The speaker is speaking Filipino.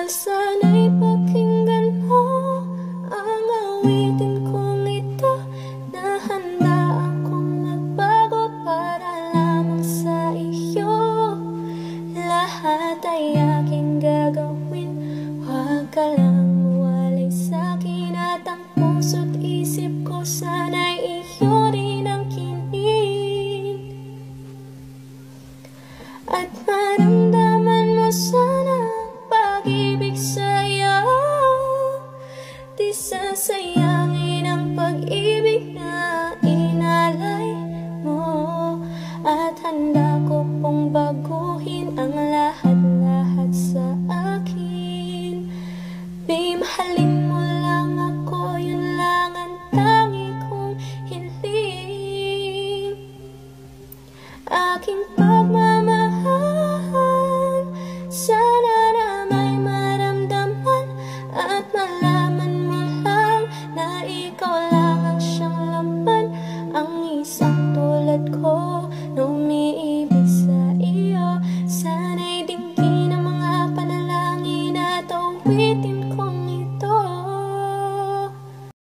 Sana'y pakinggan mo ang awitin kong ito, na handa akong magbago para lamang sa iyo. Lahat ay aking gagawin, huwag ka lang mawalay sa'kin. At ang puso't isip ko sana'y iyo rin ang kinin. At maramdaman mo sana pag-ibig sa'yo, di sasayangin ang pag-ibig na inalay mo. At handa ko pong baguhin ang lahat-lahat sa akin. Di mahalin